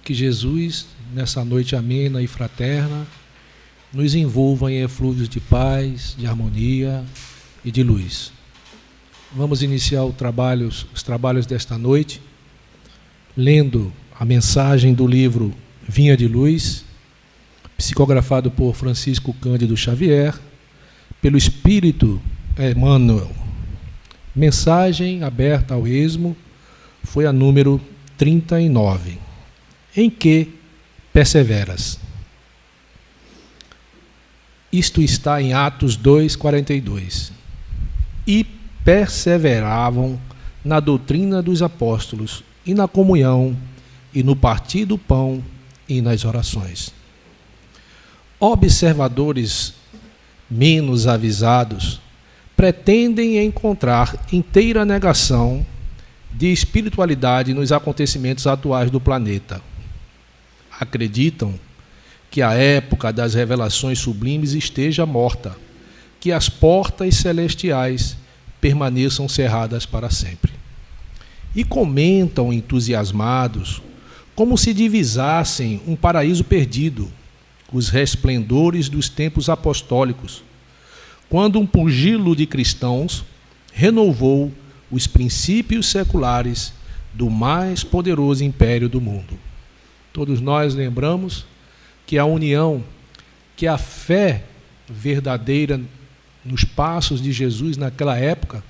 Que Jesus, nessa noite amena e fraterna, nos envolva em eflúvios de paz, de harmonia e de luz. Vamos iniciar os trabalhos desta noite, lendo a mensagem do livro Vinha de Luz, psicografado por Francisco Cândido Xavier, pelo Espírito Emmanuel. Mensagem aberta ao esmo, foi a número 39. Em que perseveras? Isto está em Atos 2:42. E perseveravam na doutrina dos apóstolos, e na comunhão, e no partir do pão, e nas orações. Observadores menos avisados pretendem encontrar inteira negação de espiritualidade nos acontecimentos atuais do planeta. Acreditam que a época das revelações sublimes esteja morta, que as portas celestiais permaneçam cerradas para sempre. E comentam entusiasmados, como se divisassem um paraíso perdido, os resplendores dos tempos apostólicos, quando um pugilo de cristãos renovou os princípios seculares do mais poderoso império do mundo. Todos nós lembramos que a união, que a fé verdadeira nos passos de Jesus naquela época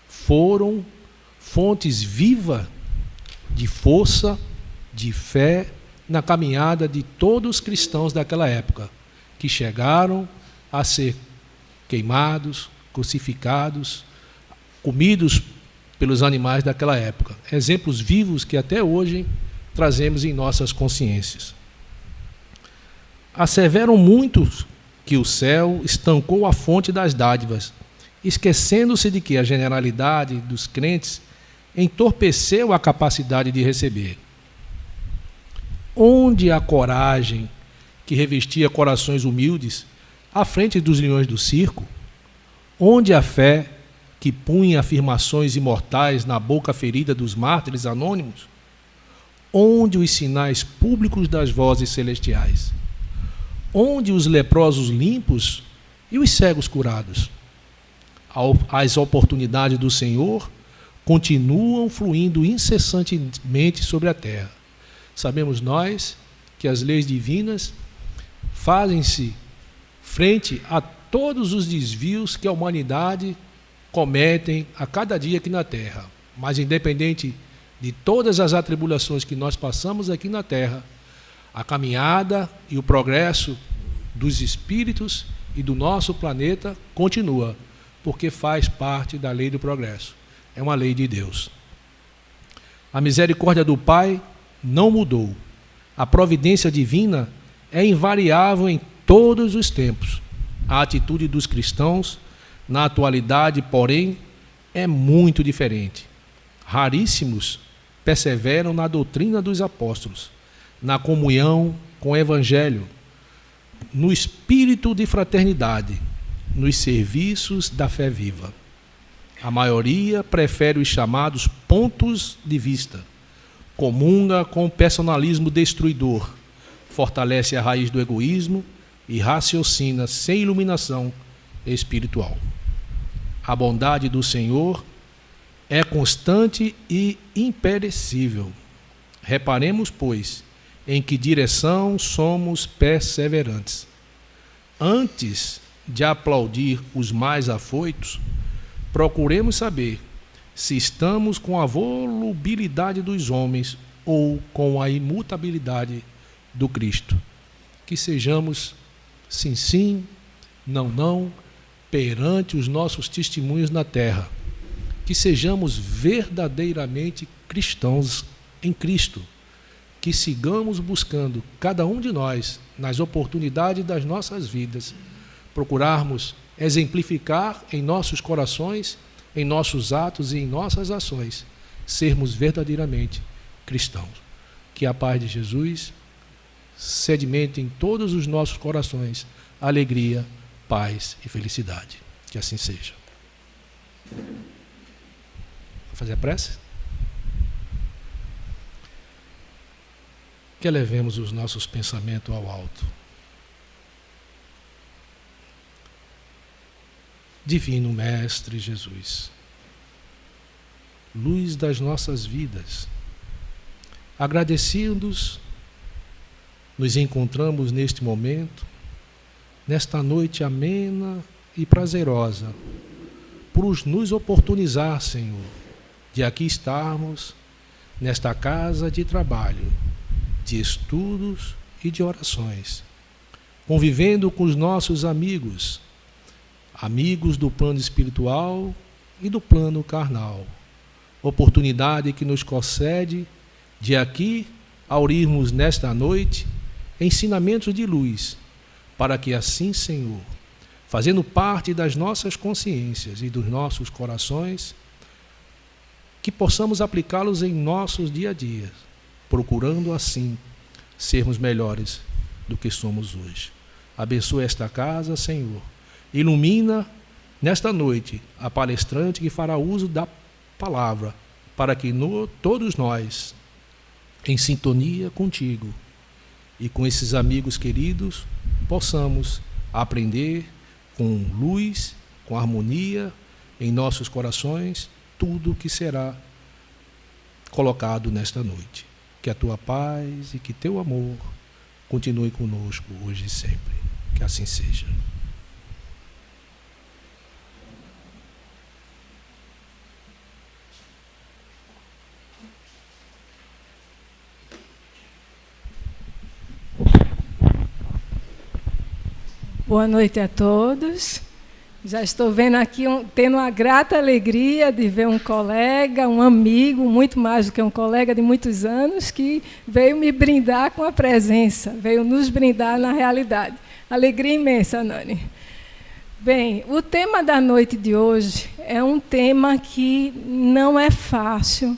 foram fontes vivas de força, de fé na caminhada de todos os cristãos daquela época, que chegaram a ser queimados, crucificados, comidos pelos animais daquela época. Exemplos vivos que até hoje trazemos em nossas consciências. Asseveram muitos que o céu estancou a fonte das dádivas, esquecendo-se de que a generalidade dos crentes entorpeceu a capacidade de receber. Onde a coragem que revestia corações humildes à frente dos leões do circo? Onde a fé que punha afirmações imortais na boca ferida dos mártires anônimos? Onde os sinais públicos das vozes celestiais? Onde os leprosos limpos e os cegos curados? As oportunidades do Senhor continuam fluindo incessantemente sobre a terra. Sabemos nós que as leis divinas fazem-se frente a todos os desvios que a humanidade cometem a cada dia aqui na terra. Mas independente de todas as atribulações que nós passamos aqui na terra, a caminhada e o progresso dos espíritos e do nosso planeta continua, porque faz parte da lei do progresso. É uma lei de Deus. A misericórdia do Pai não mudou. A providência divina é invariável em todos os tempos. A atitude dos cristãos, na atualidade, porém, é muito diferente. Raríssimos perseveram na doutrina dos apóstolos, na comunhão com o Evangelho, no espírito de fraternidade, nos serviços da fé viva. A maioria prefere os chamados pontos de vista, comunga com o personalismo destruidor, fortalece a raiz do egoísmo e raciocina sem iluminação espiritual. A bondade do Senhor é constante e imperecível. Reparemos, pois, em que direção somos perseverantes. Antes de aplaudir os mais afoitos, procuremos saber se estamos com a volubilidade dos homens ou com a imutabilidade do Cristo. Que sejamos sim, sim, não, não, perante os nossos testemunhos na terra. Que sejamos verdadeiramente cristãos em Cristo. Que sigamos buscando, cada um de nós, nas oportunidades das nossas vidas, procurarmos exemplificar em nossos corações, em nossos atos e em nossas ações, sermos verdadeiramente cristãos. Que a paz de Jesus sedimente em todos os nossos corações alegria, paz e felicidade. Que assim seja. Vou fazer a prece? que elevemos os nossos pensamentos ao alto. Divino Mestre Jesus, luz das nossas vidas, agradecidos, nos encontramos neste momento, nesta noite amena e prazerosa, por nos oportunizar, Senhor, de aqui estarmos nesta casa de trabalho, de estudos e de orações, convivendo com os nossos amigos do plano espiritual e do plano carnal. Oportunidade que nos concede de aqui aurirmos nesta noite ensinamentos de luz, para que assim, Senhor, fazendo parte das nossas consciências e dos nossos corações, que possamos aplicá-los em nossos dia a dia, procurando assim sermos melhores do que somos hoje. Abençoa esta casa, Senhor. Ilumina nesta noite a palestrante que fará uso da palavra, para que todos nós, em sintonia contigo e com esses amigos queridos, possamos aprender com luz, com harmonia em nossos corações, tudo que será colocado nesta noite. Que a tua paz e que teu amor continue conosco hoje e sempre. Que assim seja. Boa noite a todos. Já estou vendo aqui, tendo uma grata alegria de ver um colega, um amigo, muito mais do que um colega de muitos anos, que veio me brindar com a presença, veio nos brindar na realidade. Alegria imensa, Nani. Bem, o tema da noite de hoje é um tema que não é fácil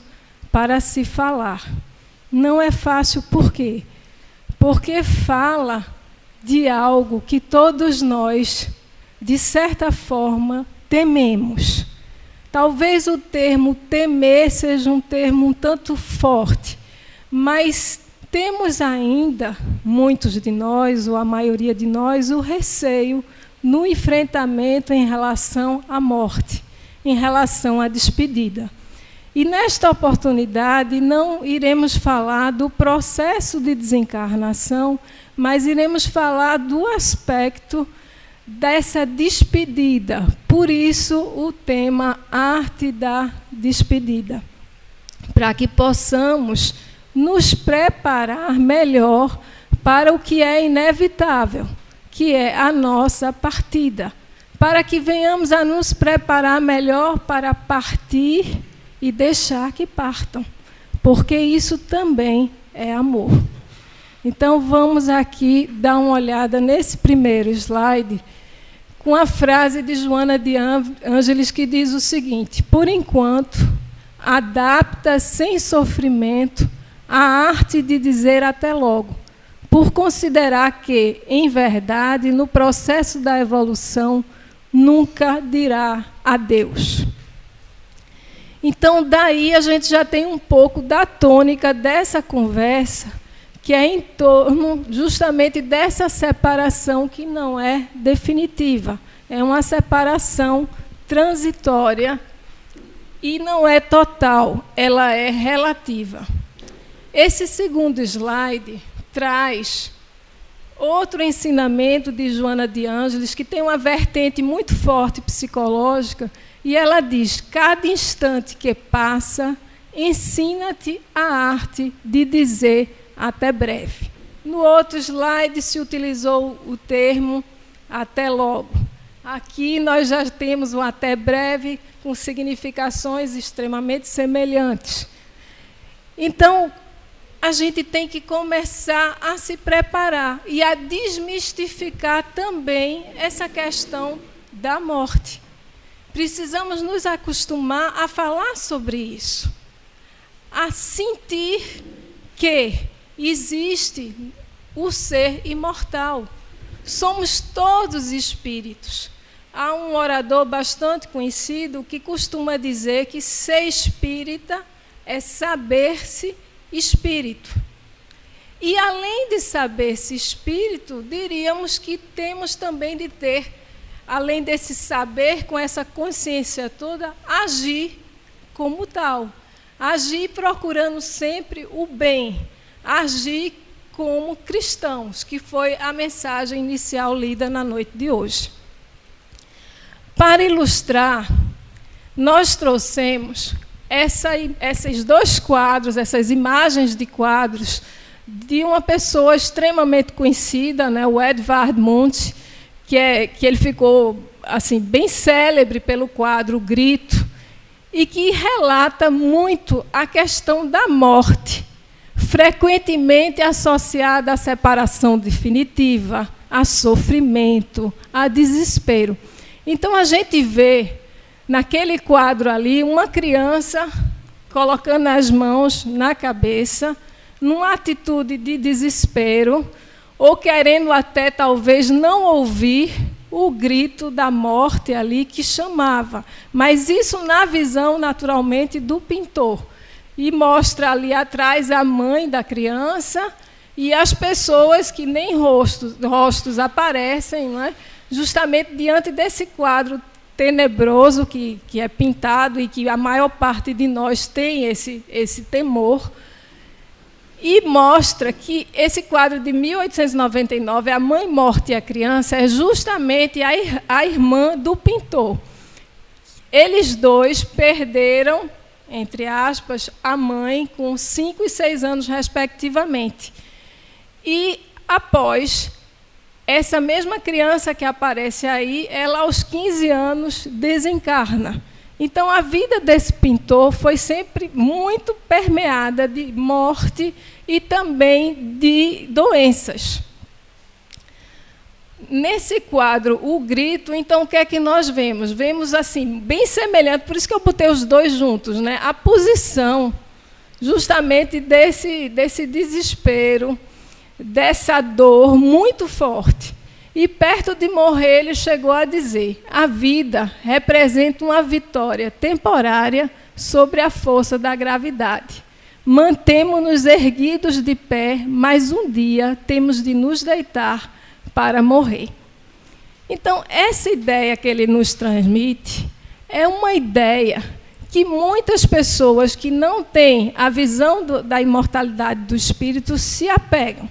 para se falar. Não é fácil por quê? Porque fala de algo que todos nós, de certa forma, tememos. Talvez o termo temer seja um termo um tanto forte, mas temos ainda, muitos de nós, ou a maioria de nós, o receio no enfrentamento em relação à morte, em relação à despedida. E nesta oportunidade não iremos falar do processo de desencarnação, mas iremos falar do aspecto dessa despedida. Por isso, o tema Arte da Despedida. Para que possamos nos preparar melhor para o que é inevitável, que é a nossa partida. Para que venhamos a nos preparar melhor para partir e deixar que partam. Porque isso também é amor. Então, vamos aqui dar uma olhada nesse primeiro slide, com a frase de Joana de Ângeles, que diz o seguinte: por enquanto, adapta sem sofrimento a arte de dizer até logo, por considerar que, em verdade, no processo da evolução, nunca dirá adeus. Então, daí a gente já tem um pouco da tônica dessa conversa, que é em torno justamente dessa separação que não é definitiva. É uma separação transitória e não é total, ela é relativa. Esse segundo slide traz outro ensinamento de Joana de Ângeles, que tem uma vertente muito forte psicológica, e ela diz: cada instante que passa, ensina-te a arte de dizer até breve. No outro slide se utilizou o termo até logo. Aqui nós já temos o até breve com significações extremamente semelhantes. Então, a gente tem que começar a se preparar e a desmistificar também essa questão da morte. Precisamos nos acostumar a falar sobre isso, a sentir que existe o ser imortal. Somos todos espíritos. Há um orador bastante conhecido que costuma dizer que ser espírita é saber-se espírito. E, além de saber esse espírito, diríamos que temos também de ter, além desse saber, com essa consciência toda, agir como tal. Agir procurando sempre o bem. Agir como cristãos, que foi a mensagem inicial lida na noite de hoje. Para ilustrar, nós trouxemos esses 2 quadros, essas imagens de quadros, de uma pessoa extremamente conhecida, né, o Edvard Munch, que ele ficou assim, bem célebre pelo quadro O Grito, e que relata muito a questão da morte, frequentemente associada à separação definitiva, a sofrimento, a desespero. Então, a gente vê, naquele quadro ali, uma criança colocando as mãos na cabeça, numa atitude de desespero, ou querendo até, talvez, não ouvir o grito da morte ali que chamava. Mas isso na visão, naturalmente, do pintor. E mostra ali atrás a mãe da criança e as pessoas que nem rostos aparecem, não é? Justamente diante desse quadro tenebroso que é pintado e que a maior parte de nós tem esse temor. E mostra que esse quadro de 1899, A Mãe Morte e a Criança, é justamente a irmã do pintor. Eles dois perderam, entre aspas, a mãe com 5 e 6 anos, respectivamente. E, após, essa mesma criança que aparece aí, ela, aos 15 anos, desencarna. Então, a vida desse pintor foi sempre muito permeada de morte e também de doenças. Nesse quadro, O Grito, então, o que é que nós vemos? Vemos, assim, bem semelhante, por isso que eu botei os dois juntos, né? A posição, justamente, desse desespero, dessa dor muito forte. E, perto de morrer, ele chegou a dizer: a vida representa uma vitória temporária sobre a força da gravidade. Mantemo-nos erguidos de pé, mas um dia temos de nos deitar para morrer. Então, essa ideia que ele nos transmite é uma ideia que muitas pessoas que não têm a visão da imortalidade do espírito se apegam.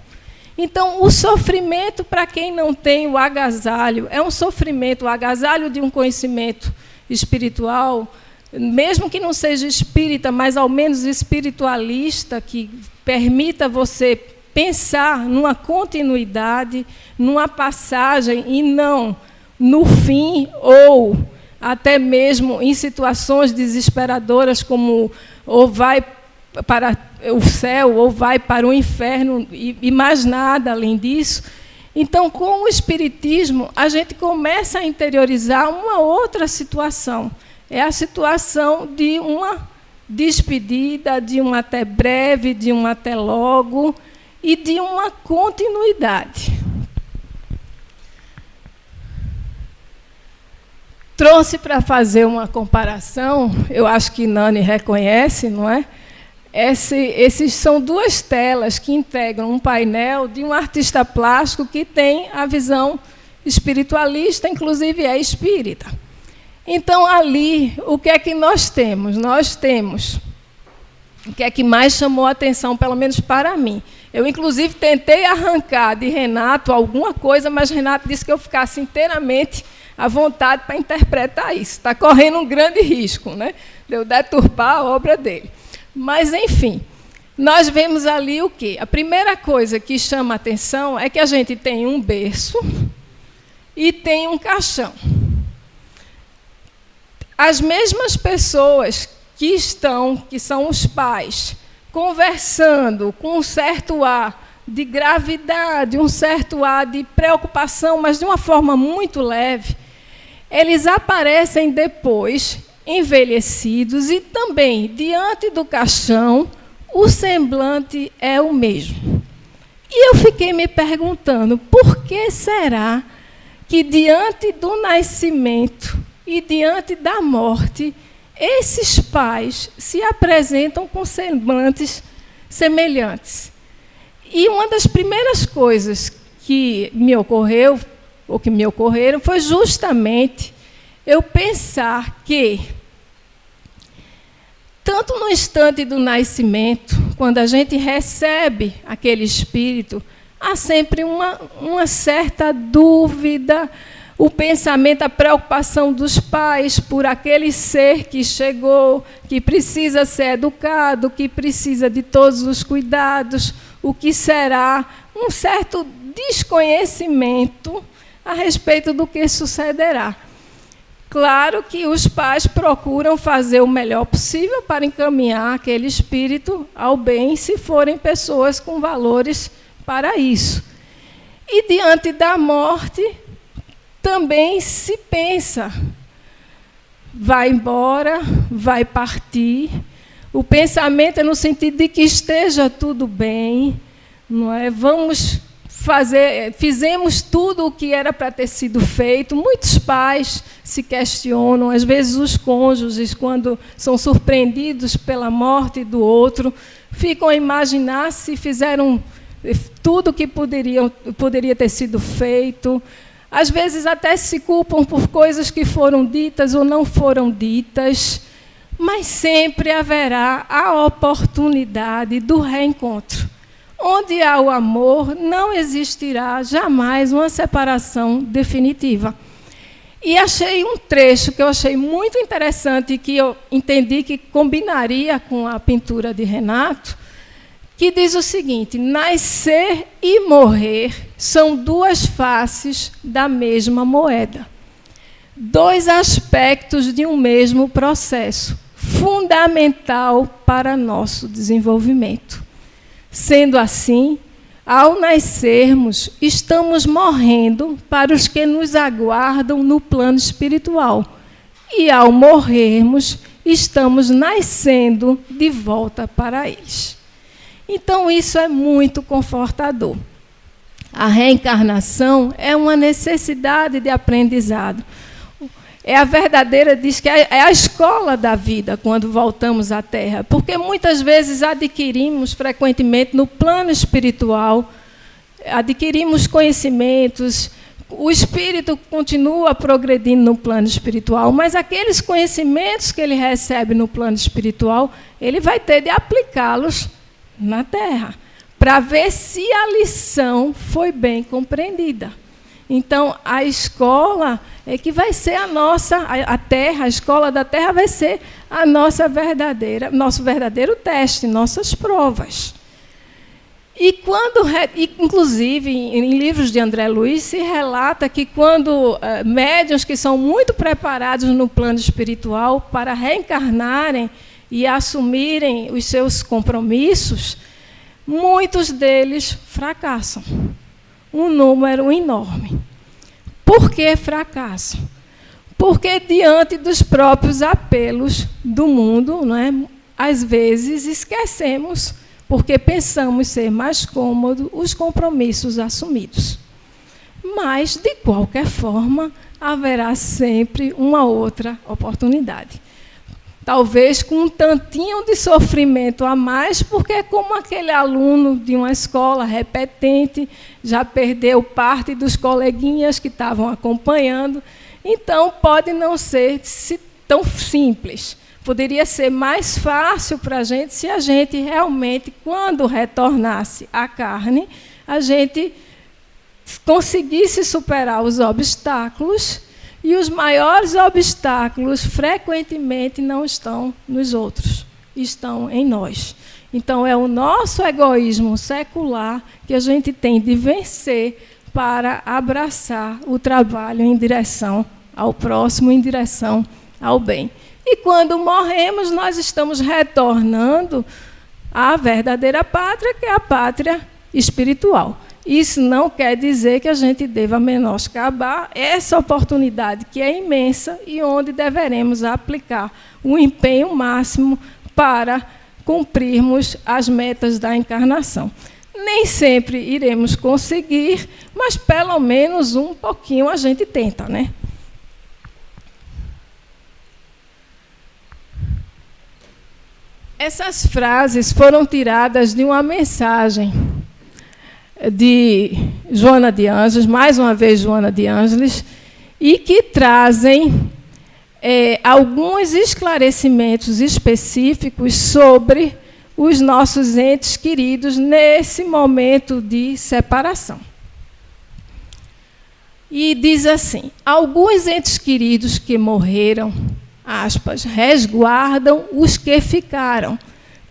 Então, o sofrimento, para quem não tem o agasalho, é um sofrimento, o agasalho de um conhecimento espiritual, mesmo que não seja espírita, mas ao menos espiritualista, que permita você pensar numa continuidade, numa passagem, e não no fim, ou até mesmo em situações desesperadoras, como ou vai para o céu ou vai para o inferno e mais nada além disso. Então, com o Espiritismo, a gente começa a interiorizar uma outra situação. É a situação de uma despedida, de um até breve, de um até logo e de uma continuidade. Trouxe para fazer uma comparação, eu acho que Nani reconhece, não é? Esses são 2 telas que integram um painel de um artista plástico que tem a visão espiritualista, inclusive é espírita. Então, ali, o que é que nós temos? Nós temos o que é que mais chamou a atenção, pelo menos para mim. Eu, inclusive, tentei arrancar de Renato alguma coisa, mas Renato disse que eu ficasse inteiramente à vontade para interpretar isso. Está correndo um grande risco, né, de eu deturpar a obra dele. Mas, enfim, nós vemos ali o quê? A primeira coisa que chama a atenção é que a gente tem um berço e tem um caixão. As mesmas pessoas que são os pais, conversando com um certo ar de gravidade, um certo ar de preocupação, mas de uma forma muito leve, eles aparecem depois, envelhecidos, e também, diante do caixão, o semblante é o mesmo. E eu fiquei me perguntando, por que será que, diante do nascimento e diante da morte, esses pais se apresentam com semblantes semelhantes? E uma das primeiras coisas que me ocorreram, foi justamente eu pensar que, tanto no instante do nascimento, quando a gente recebe aquele espírito, há sempre uma certa dúvida, o pensamento, a preocupação dos pais por aquele ser que chegou, que precisa ser educado, que precisa de todos os cuidados, o que será, um certo desconhecimento a respeito do que sucederá. Claro que os pais procuram fazer o melhor possível para encaminhar aquele espírito ao bem, se forem pessoas com valores para isso. E diante da morte, também se pensa, vai embora, vai partir. O pensamento é no sentido de que esteja tudo bem, não é? Fizemos tudo o que era para ter sido feito. Muitos pais se questionam, às vezes os cônjuges, quando são surpreendidos pela morte do outro, ficam a imaginar se fizeram tudo o que poderia ter sido feito. Às vezes até se culpam por coisas que foram ditas ou não foram ditas, mas sempre haverá a oportunidade do reencontro. Onde há o amor, não existirá jamais uma separação definitiva. E achei um trecho que eu achei muito interessante e que eu entendi que combinaria com a pintura de Renato, que diz o seguinte: nascer e morrer são duas faces da mesma moeda, dois aspectos de um mesmo processo, fundamental para nosso desenvolvimento. Sendo assim, ao nascermos, estamos morrendo para os que nos aguardam no plano espiritual. E, ao morrermos, estamos nascendo de volta para eles. Então, isso é muito confortador. A reencarnação é uma necessidade de aprendizado. É a verdadeira, diz que é a escola da vida quando voltamos à Terra, porque muitas vezes adquirimos frequentemente no plano espiritual, adquirimos conhecimentos, o espírito continua progredindo no plano espiritual, mas aqueles conhecimentos que ele recebe no plano espiritual, ele vai ter de aplicá-los na Terra, para ver se a lição foi bem compreendida. Então, a escola é que vai ser a Terra, a escola da Terra vai ser nosso verdadeiro teste, nossas provas. E inclusive, em livros de André Luiz, se relata que quando médiuns que são muito preparados no plano espiritual para reencarnarem e assumirem os seus compromissos, muitos deles fracassam. Um número enorme. Por que fracasso? Porque, diante dos próprios apelos do mundo, não é, às vezes esquecemos, porque pensamos ser mais cômodo, os compromissos assumidos. Mas, de qualquer forma, haverá sempre uma outra oportunidade. Talvez com um tantinho de sofrimento a mais, porque é como aquele aluno de uma escola repetente, já perdeu parte dos coleguinhas que estavam acompanhando, então pode não ser tão simples. Poderia ser mais fácil para a gente se a gente realmente, quando retornasse à carne, a gente conseguisse superar os obstáculos. E os maiores obstáculos, frequentemente, não estão nos outros, estão em nós. Então, é o nosso egoísmo secular que a gente tem de vencer para abraçar o trabalho em direção ao próximo, em direção ao bem. E, quando morremos, nós estamos retornando à verdadeira pátria, que é a pátria espiritual. Isso não quer dizer que a gente deva menoscabar essa oportunidade, que é imensa e onde deveremos aplicar o empenho máximo para cumprirmos as metas da encarnação. Nem sempre iremos conseguir, mas pelo menos um pouquinho a gente tenta, né? Essas frases foram tiradas de uma mensagem de Joana de Ângeles, mais uma vez Joana de Ângeles, e que trazem alguns esclarecimentos específicos sobre os nossos entes queridos nesse momento de separação. E diz assim: alguns entes queridos que morreram, aspas, resguardam os que ficaram,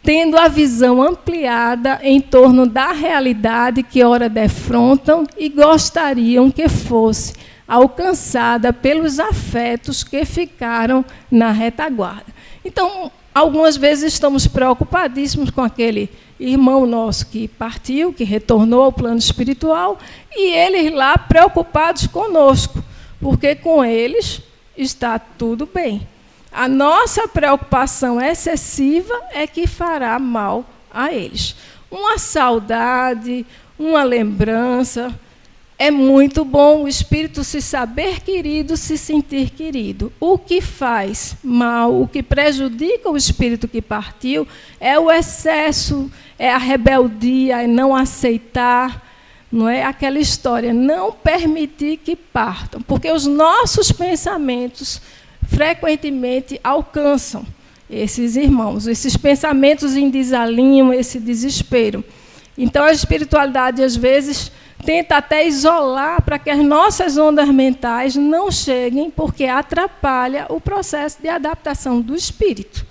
tendo a visão ampliada em torno da realidade que ora defrontam e gostariam que fosse alcançada pelos afetos que ficaram na retaguarda. Então, algumas vezes estamos preocupadíssimos com aquele irmão nosso que partiu, que retornou ao plano espiritual, e eles lá preocupados conosco, porque com eles está tudo bem. A nossa preocupação excessiva é que fará mal a eles. Uma saudade, uma lembrança, é muito bom o espírito se saber querido, se sentir querido. O que faz mal, o que prejudica o espírito que partiu, é o excesso, é a rebeldia, é não aceitar, não é aquela história, não permitir que partam, porque os nossos pensamentos frequentemente alcançam esses irmãos, esses pensamentos em desalinho, esse desespero. Então, a espiritualidade, às vezes, tenta até isolar para que as nossas ondas mentais não cheguem, porque atrapalha o processo de adaptação do espírito.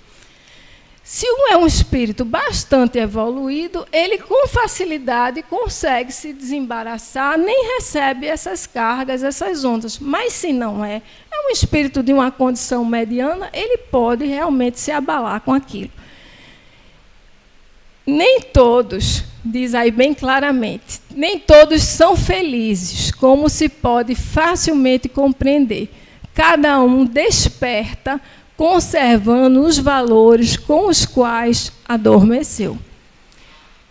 Se é um espírito bastante evoluído, ele com facilidade consegue se desembaraçar, nem recebe essas cargas, essas ondas. Mas se não é um espírito de uma condição mediana, ele pode realmente se abalar com aquilo. Nem todos, diz aí bem claramente, nem todos são felizes, como se pode facilmente compreender. Cada um desperta conservando os valores com os quais adormeceu.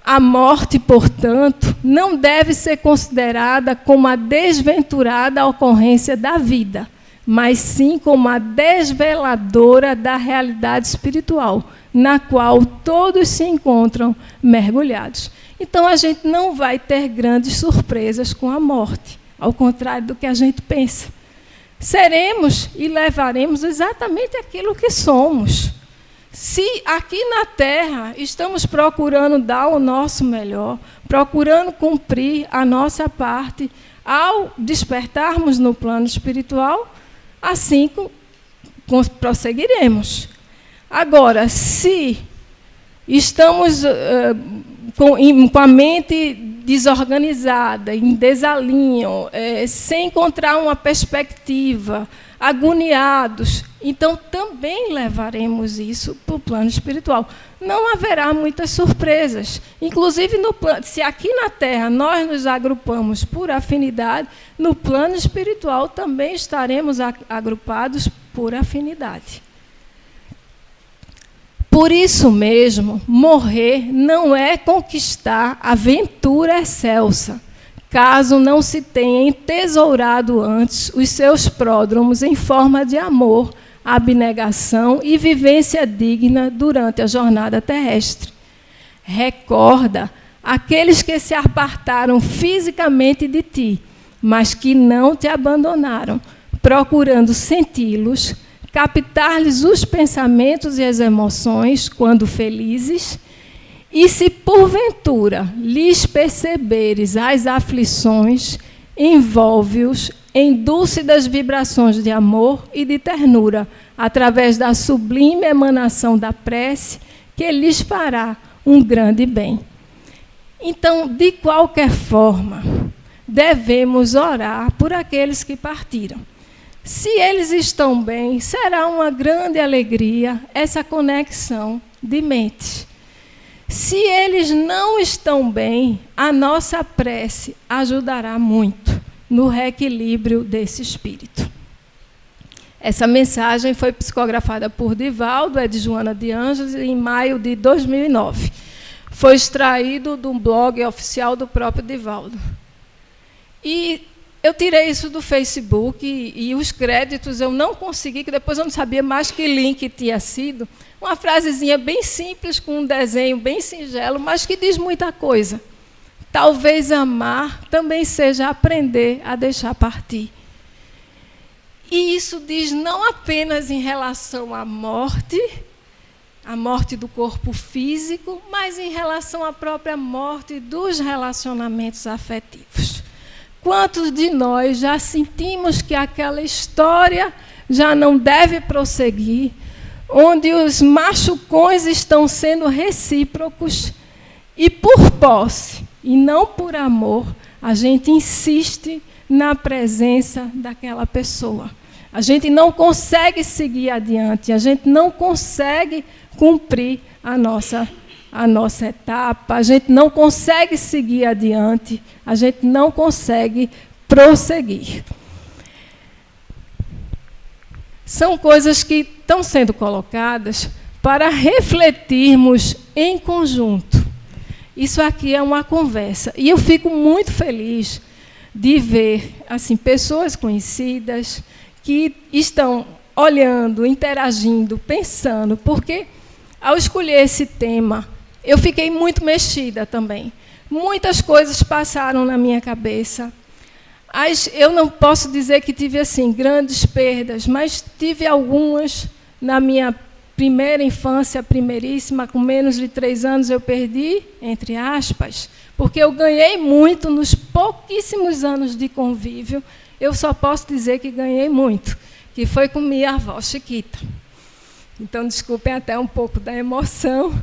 A morte, portanto, não deve ser considerada como a desventurada ocorrência da vida, mas sim como a desveladora da realidade espiritual, na qual todos se encontram mergulhados. Então, a gente não vai ter grandes surpresas com a morte, ao contrário do que a gente pensa. Seremos e levaremos exatamente aquilo que somos. Se aqui na Terra estamos procurando dar o nosso melhor, procurando cumprir a nossa parte, ao despertarmos no plano espiritual, assim prosseguiremos. Agora, se estamos com a mente desorganizada, em desalinho, sem encontrar uma perspectiva, agoniados, então também levaremos isso para o plano espiritual. Não haverá muitas surpresas. Inclusive, se aqui na Terra nós nos agrupamos por afinidade, no plano espiritual também estaremos agrupados por afinidade. Por isso mesmo, morrer não é conquistar a ventura excelsa, caso não se tenha entesourado antes os seus pródromos em forma de amor, abnegação e vivência digna durante a jornada terrestre. Recorda aqueles que se apartaram fisicamente de ti, mas que não te abandonaram, procurando senti-los, captar-lhes os pensamentos e as emoções, quando felizes, e se porventura lhes perceberes as aflições, envolve-os em dúlcidas vibrações de amor e de ternura, através da sublime emanação da prece, que lhes fará um grande bem. Então, de qualquer forma, devemos orar por aqueles que partiram. Se eles estão bem, será uma grande alegria essa conexão de mente. Se eles não estão bem, a nossa prece ajudará muito no reequilíbrio desse espírito. Essa mensagem foi psicografada por Divaldo, é de Joana de Ângeles, em maio de 2009. Foi extraído do blog oficial do próprio Divaldo. E eu tirei isso do Facebook e os créditos eu não consegui, que depois eu não sabia mais que link tinha sido. Uma frasezinha bem simples, com um desenho bem singelo, mas que diz muita coisa. talvez amar também seja aprender a deixar partir. E isso diz não apenas em relação à morte do corpo físico, mas em relação à própria morte dos relacionamentos afetivos. Quantos de nós já sentimos que aquela história já não deve prosseguir, onde os machucões estão sendo recíprocos e por posse, e não por amor, a gente insiste na presença daquela pessoa. A gente não consegue seguir adiante, a gente não consegue cumprir a nossa etapa, a gente não consegue seguir adiante, a gente não consegue prosseguir. São coisas que estão sendo colocadas para refletirmos em conjunto. Isso aqui é uma conversa. E eu fico muito feliz de ver assim, pessoas conhecidas que estão olhando, interagindo, pensando, porque, ao escolher esse tema, eu fiquei muito mexida também. Muitas coisas passaram na minha cabeça. Eu não posso dizer que tive assim, grandes perdas, mas tive algumas na minha primeira infância, primeiríssima, com menos de 3 anos, eu perdi, entre aspas, porque eu ganhei muito nos pouquíssimos anos de convívio. Eu só posso dizer que ganhei muito, que foi com minha avó Chiquita. Então, desculpem até um pouco da emoção,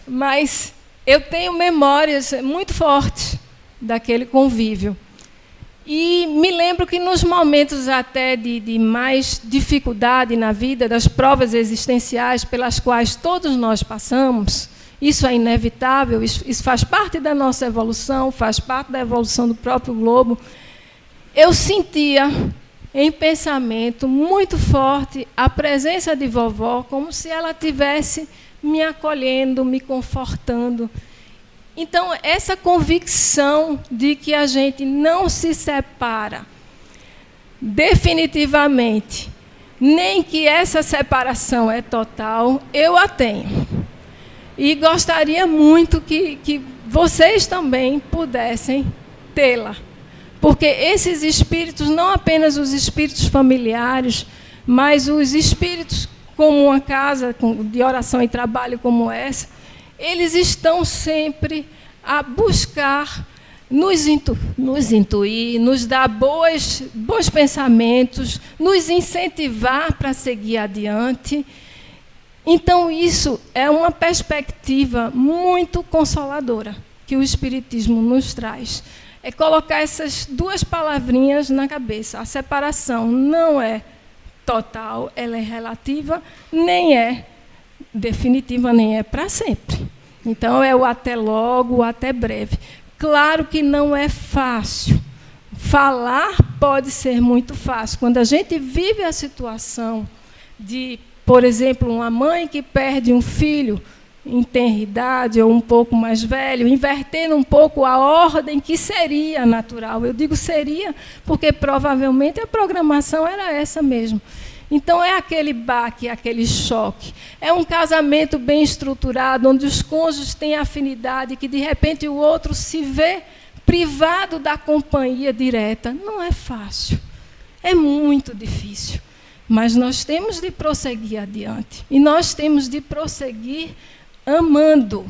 mas eu tenho memórias muito fortes daquele convívio. E me lembro que nos momentos até de mais dificuldade na vida, das provas existenciais pelas quais todos nós passamos, isso é inevitável, isso faz parte da nossa evolução, faz parte da evolução do próprio globo. Eu sentia em pensamento muito forte a presença de vovó, como se ela estivesse me acolhendo, me confortando. Então, essa convicção de que a gente não se separa definitivamente, nem que essa separação é total, eu a tenho. E gostaria muito que vocês também pudessem tê-la. Porque esses espíritos, não apenas os espíritos familiares, mas os espíritos como uma casa de oração e trabalho como essa, eles estão sempre a buscar nos intuir, nos dar bons pensamentos, nos incentivar para seguir adiante. Então, isso é uma perspectiva muito consoladora que o Espiritismo nos traz. É colocar essas 2 palavrinhas na cabeça. A separação não é total, ela é relativa, nem é definitiva, nem é para sempre. Então, é o até logo, o até breve. Claro que não é fácil. Falar pode ser muito fácil. Quando a gente vive a situação de, por exemplo, uma mãe que perde um filho em tenra idade ou um pouco mais velho, invertendo um pouco a ordem que seria natural. Eu digo seria porque provavelmente a programação era essa mesmo. Então, é aquele baque, aquele choque. É um casamento bem estruturado, onde os cônjuges têm afinidade, que, de repente, o outro se vê privado da companhia direta. Não é fácil. É muito difícil. Mas nós temos de prosseguir adiante. E nós temos de prosseguir amando.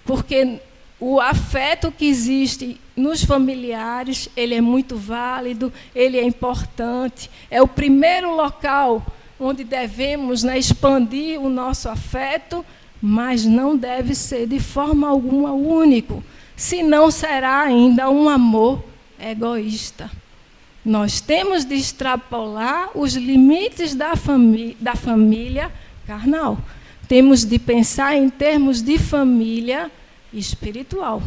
Porque o afeto que existe nos familiares, ele é muito válido, ele é importante. É o primeiro local onde devemos expandir o nosso afeto, mas não deve ser de forma alguma único, senão será ainda um amor egoísta. Nós temos de extrapolar os limites da família carnal. Temos de pensar em termos de família espiritual.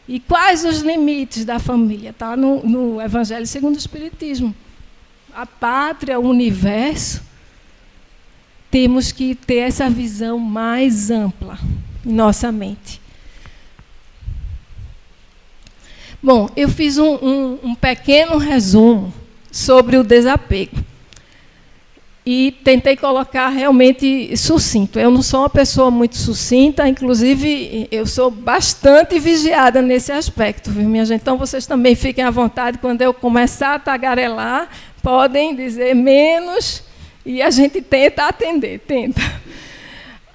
E quais os limites da família? Está no Evangelho segundo o Espiritismo. A pátria, o universo. Temos que ter essa visão mais ampla em nossa mente. Bom, eu fiz um pequeno resumo sobre o desapego. e tentei colocar realmente sucinto. Eu não sou uma pessoa muito sucinta, inclusive eu sou bastante vigiada nesse aspecto, viu, minha gente? Então, vocês também fiquem à vontade, quando eu começar a tagarelar, podem dizer menos e a gente tenta atender, tenta.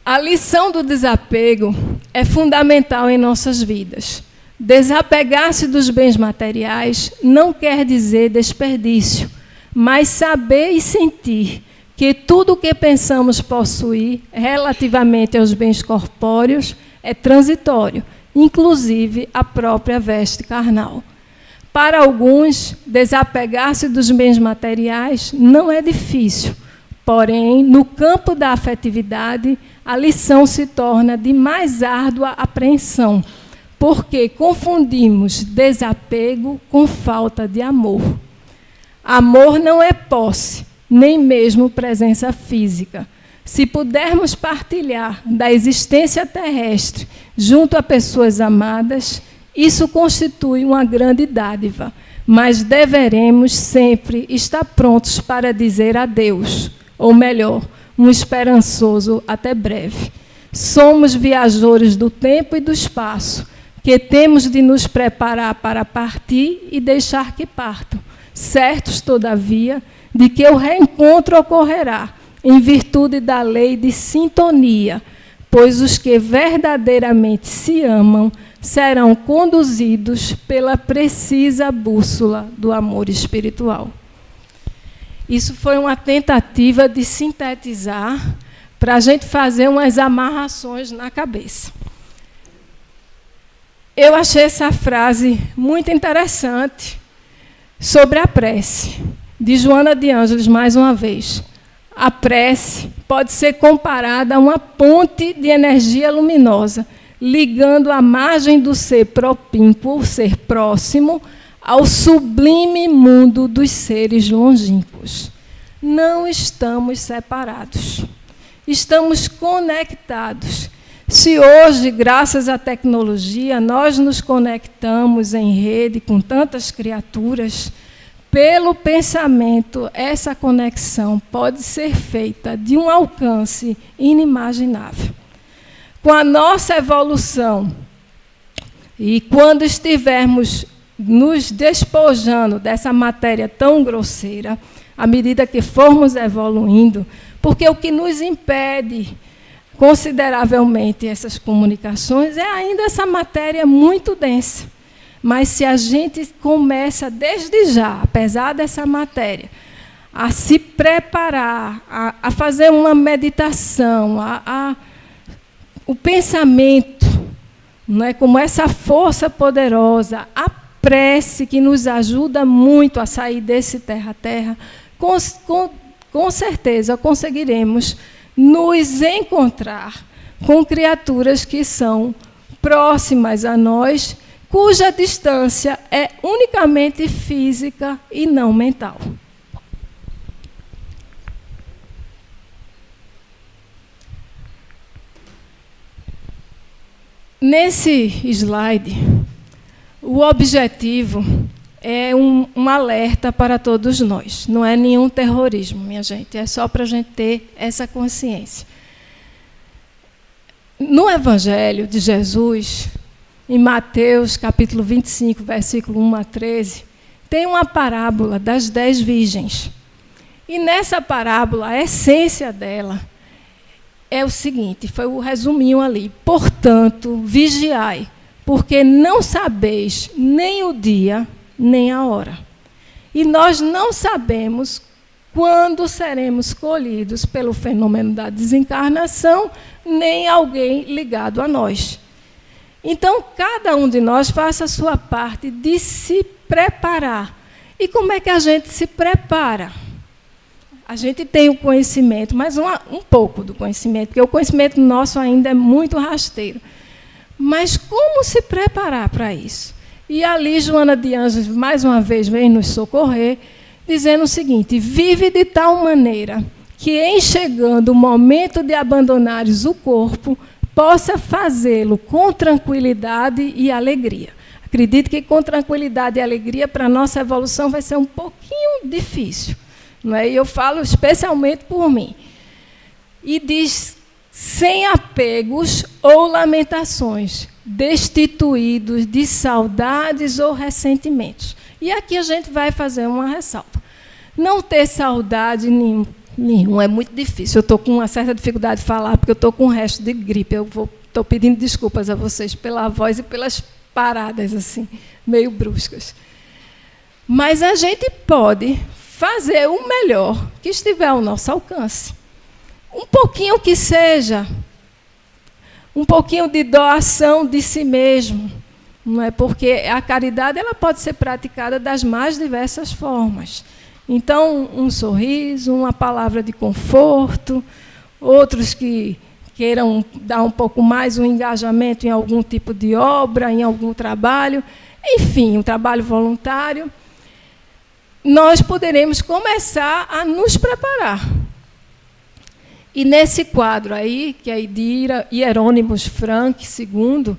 A lição do desapego é fundamental em nossas vidas. Desapegar-se dos bens materiais não quer dizer desperdício, mas saber e sentir que tudo o que pensamos possuir relativamente aos bens corpóreos é transitório, inclusive a própria veste carnal. Para alguns, desapegar-se dos bens materiais não é difícil, porém, no campo da afetividade, a lição se torna de mais árdua apreensão, porque confundimos desapego com falta de amor. Amor não é posse, nem mesmo presença física. Se pudermos partilhar da existência terrestre junto a pessoas amadas, isso constitui uma grande dádiva, mas deveremos sempre estar prontos para dizer adeus, ou melhor, um esperançoso até breve. Somos viajores do tempo e do espaço, que temos de nos preparar para partir e deixar que partam, certos, todavia, de que o reencontro ocorrerá, em virtude da lei de sintonia, pois os que verdadeiramente se amam serão conduzidos pela precisa bússola do amor espiritual. Isso foi uma tentativa de sintetizar, para a gente fazer umas amarrações na cabeça. Eu achei essa frase muito interessante sobre a prece, de Joana de Ângeles, mais uma vez. A prece pode ser comparada a uma ponte de energia luminosa, ligando a margem do ser propínquo, o ser próximo, ao sublime mundo dos seres longínquos. Não estamos separados. Estamos conectados. Se hoje, graças à tecnologia, nós nos conectamos em rede com tantas criaturas, pelo pensamento, essa conexão pode ser feita de um alcance inimaginável. Com a nossa evolução, e quando estivermos nos despojando dessa matéria tão grosseira, à medida que formos evoluindo, porque o que nos impede consideravelmente essas comunicações é ainda essa matéria muito densa. Mas se a gente começa desde já, apesar dessa matéria, a se preparar, a fazer uma meditação, o pensamento, não é, como essa força poderosa, a prece que nos ajuda muito a sair desse terra a terra, com certeza conseguiremos nos encontrar com criaturas que são próximas a nós, cuja distância é unicamente física e não mental. Nesse slide, o objetivo é um alerta para todos nós. Não é nenhum terrorismo, minha gente. É só para a gente ter essa consciência. No Evangelho de Jesus, em Mateus, capítulo 25, versículo 1 a 13, tem uma parábola das 10 virgens. E nessa parábola, a essência dela é o seguinte, foi o resuminho ali. Portanto, vigiai, porque não sabeis nem o dia, nem a hora. E nós não sabemos quando seremos colhidos pelo fenômeno da desencarnação, nem alguém ligado a nós. Então, cada um de nós faça a sua parte de se preparar. E como é que a gente se prepara? A gente tem o conhecimento, mas um pouco do conhecimento, porque o conhecimento nosso ainda é muito rasteiro. Mas como se preparar para isso? E ali, Joana de Ângeles, mais uma vez, vem nos socorrer, dizendo o seguinte: vive de tal maneira que, em chegando o momento de abandonares o corpo, possa fazê-lo com tranquilidade e alegria. Acredito que com tranquilidade e alegria, para a nossa evolução, vai ser um pouquinho difícil. não é? E eu falo especialmente por mim. E diz, sem apegos ou lamentações, destituídos de saudades ou ressentimentos. E aqui a gente vai fazer uma ressalva. Não ter saudade nenhuma é muito difícil. Eu estou com uma certa dificuldade de falar, porque eu estou com o resto de gripe. Estou pedindo desculpas a vocês pela voz e pelas paradas, assim, meio bruscas. Mas a gente pode fazer o melhor que estiver ao nosso alcance. Um pouquinho que seja, um pouquinho de doação de si mesmo, não é? Porque a caridade ela pode ser praticada das mais diversas formas. Então, um sorriso, uma palavra de conforto, outros que queiram dar um pouco mais um engajamento em algum tipo de obra, em algum trabalho, enfim, um trabalho voluntário, nós poderemos começar a nos preparar. E nesse quadro aí, que é de Hieronymus Frank II,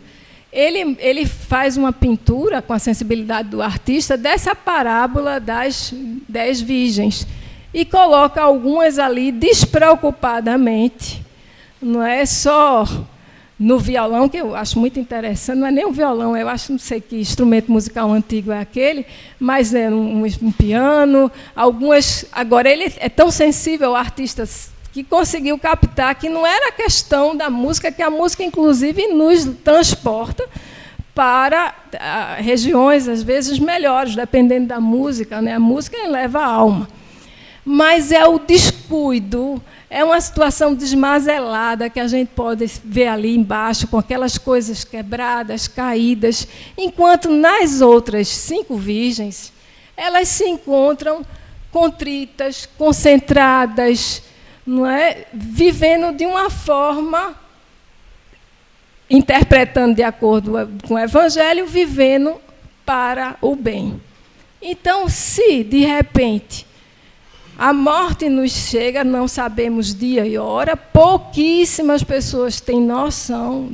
ele faz uma pintura com a sensibilidade do artista dessa parábola das 10 virgens e coloca algumas ali despreocupadamente, não é só no violão, que eu acho muito interessante, não é nem o violão, eu acho, não sei que instrumento musical antigo é aquele, mas é um piano, algumas... Agora, ele é tão sensível, o artista, que conseguiu captar que não era a questão da música, que a música, inclusive, nos transporta para regiões, às vezes, melhores, dependendo da música, né? A música eleva a alma. Mas é o descuido, é uma situação desmazelada que a gente pode ver ali embaixo, com aquelas coisas quebradas, caídas, enquanto nas outras 5 virgens, elas se encontram contritas, concentradas, não é? Vivendo de uma forma, interpretando de acordo com o Evangelho, vivendo para o bem. Então, se, de repente, a morte nos chega, não sabemos dia e hora, pouquíssimas pessoas têm noção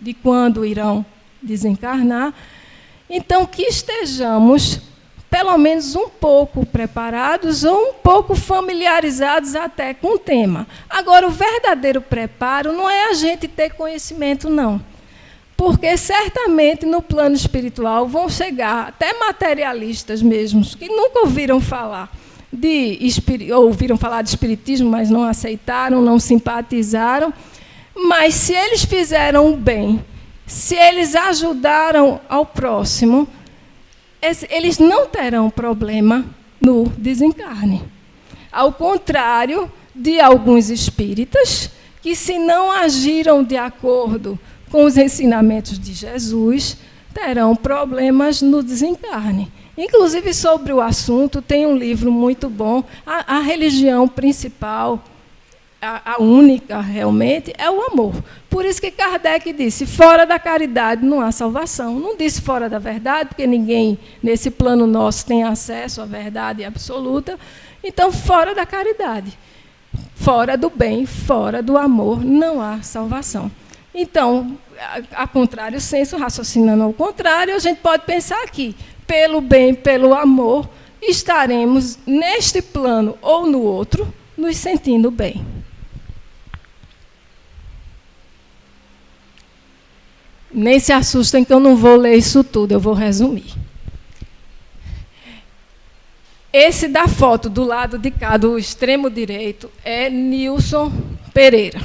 de quando irão desencarnar, então que estejamos pelo menos um pouco preparados ou um pouco familiarizados até com o tema. Agora, o verdadeiro preparo não é a gente ter conhecimento, não. Porque, certamente, no plano espiritual, vão chegar até materialistas mesmos, que nunca ouviram falar ouviram falar de espiritismo, mas não aceitaram, não simpatizaram. Mas, se eles fizeram o bem, se eles ajudaram ao próximo, eles não terão problema no desencarne. Ao contrário de alguns espíritas, que se não agiram de acordo com os ensinamentos de Jesus, terão problemas no desencarne. Inclusive, sobre o assunto, tem um livro muito bom, a religião principal, a única realmente, é o amor. Por isso que Kardec disse, fora da caridade não há salvação. Não disse fora da verdade, porque ninguém nesse plano nosso tem acesso à verdade absoluta. Então, fora da caridade, fora do bem, fora do amor, não há salvação. Então, a contrário senso, raciocinando ao contrário, a gente pode pensar aqui, pelo bem, pelo amor, estaremos neste plano ou no outro, nos sentindo bem. Nem se assustem que eu não vou ler isso tudo, eu vou resumir. Esse da foto do lado de cá, do extremo direito, é Nilson Pereira.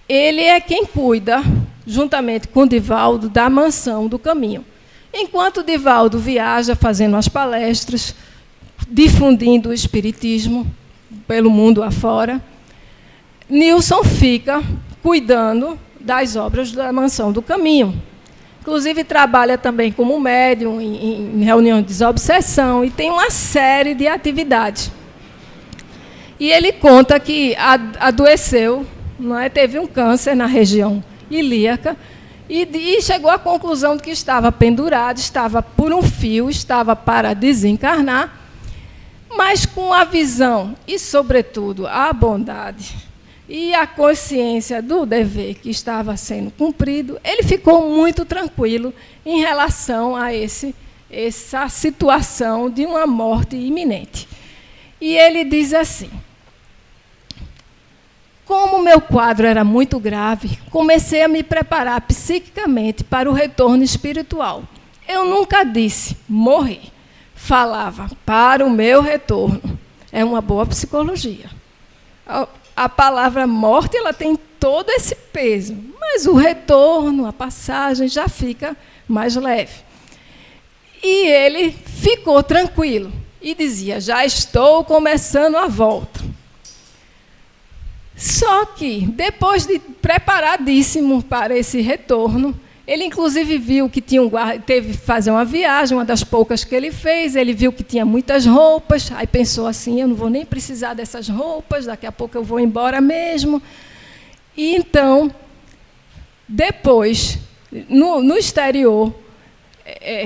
Ele é quem cuida, juntamente com Divaldo, da Mansão do Caminho. Enquanto Divaldo viaja fazendo as palestras, difundindo o espiritismo pelo mundo afora, Nilson fica cuidando das obras da Mansão do Caminho. Inclusive, trabalha também como médium em reunião de desobsessão e tem uma série de atividades. E ele conta que adoeceu, não é? Teve um câncer na região ilíaca e chegou à conclusão de que estava pendurado, estava por um fio, estava para desencarnar, mas com a visão e, sobretudo, a bondade e a consciência do dever que estava sendo cumprido, ele ficou muito tranquilo em relação a essa situação de uma morte iminente. E ele diz assim: como meu quadro era muito grave, comecei a me preparar psiquicamente para o retorno espiritual. Eu nunca disse morrer, falava para o meu retorno. É uma boa psicologia. A palavra morte, ela tem todo esse peso, mas o retorno, a passagem já fica mais leve. E ele ficou tranquilo e dizia: já estou começando a volta. Só que, depois de preparadíssimo para esse retorno, ele inclusive viu que teve que fazer uma viagem, uma das poucas que ele fez, ele viu que tinha muitas roupas, aí pensou assim: eu não vou nem precisar dessas roupas, daqui a pouco eu vou embora mesmo. E então, depois, no exterior,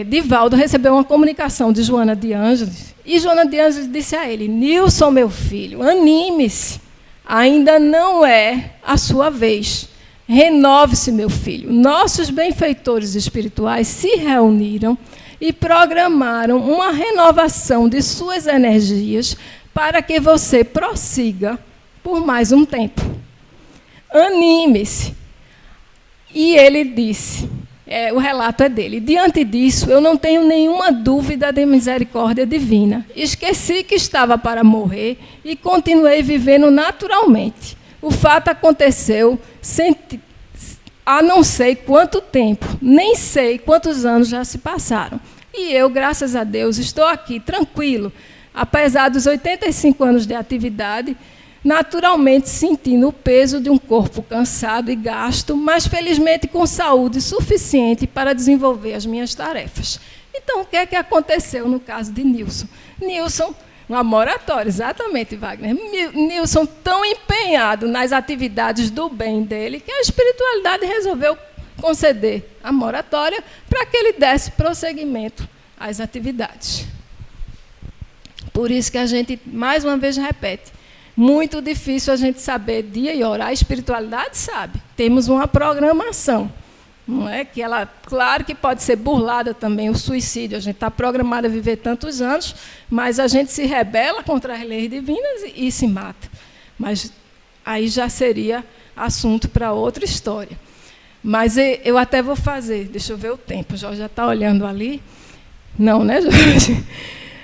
Divaldo recebeu uma comunicação de Joana de Ângeles, e Joana de Ângeles disse a ele: Nilson, meu filho, anime-se, ainda não é a sua vez. Renove-se, meu filho. Nossos benfeitores espirituais se reuniram e programaram uma renovação de suas energias para que você prossiga por mais um tempo. Anime-se. E ele disse, o relato é dele: diante disso, eu não tenho nenhuma dúvida de misericórdia divina. Esqueci que estava para morrer e continuei vivendo naturalmente. O fato aconteceu há não sei quanto tempo, nem sei quantos anos já se passaram. E eu, graças a Deus, estou aqui tranquilo, apesar dos 85 anos de atividade, naturalmente sentindo o peso de um corpo cansado e gasto, mas felizmente com saúde suficiente para desenvolver as minhas tarefas. Então, o que é que aconteceu no caso de Nilson? Nilson, uma moratória, exatamente, Wagner. Nilson, tão empenhado nas atividades do bem dele, que a espiritualidade resolveu conceder a moratória para que ele desse prosseguimento às atividades. Por isso que a gente, mais uma vez, repete: muito difícil a gente saber dia e hora. A espiritualidade sabe. Temos uma programação. Não é? Que ela, claro que pode ser burlada também, o suicídio. A gente está programado a viver tantos anos, mas a gente se rebela contra as leis divinas e se mata. Mas aí já seria assunto para outra história. Mas eu até vou fazer, deixa eu ver o tempo, o Jorge já está olhando ali. Não, né, Jorge?